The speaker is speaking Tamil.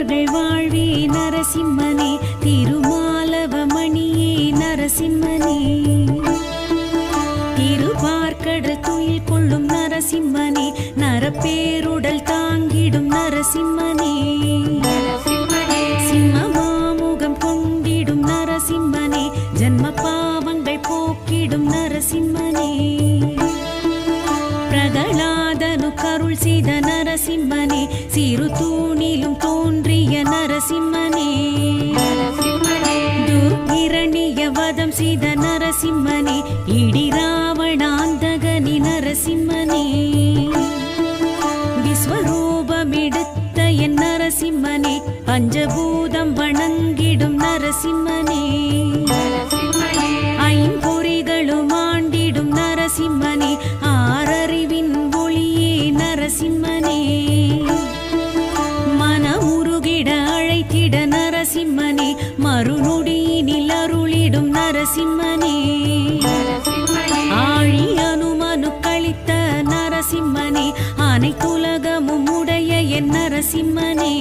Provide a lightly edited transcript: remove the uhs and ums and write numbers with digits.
தேவர்கள் வாழ்வே நரசிம்மனே, திருமாலவமணியே நரசிம்மனே, திருப்பார்கடல் துயில் கொள்ளும் நரசிம்மனே, நரப்பேருடல் தாங்கிடும் நரசிம்மனே, சிம்மமாமுகம் கொண்டிடும் நரசிம்மனே, ஜன்ம பாவங்கள் போக்கிடும் நரசிம்மனே, பிரகலாதனு கருள் செய்த நரசிம்மனே, சிறு தூணிலும் தோன்றிய நரசிம்மனே, துர்கிரணிய வதம் செய்த நரசிம்மனே, இடி ராவணாந்தகனி நரசிம்மனே, விஸ்வரூபமெடுத்த என் நரசிம்மனே, பஞ்சபூதம் வணங்கிடும் நரசிம்மனே, ஐம்பொறிகளும் ஆண்டிடும் நரசிம்மனே, ஆறறிவின் ஒளியே நரசிம்மனே, மனமுருகிட அழைத்திட நரசிம்மனே, மறுநொடியினில் அருளிடும் நரசிம்மனே, ஆழி அனுமனு கழித்த நரசிம்மனே, அனைத்துலகமும் உடைய என் நரசிம்மனே,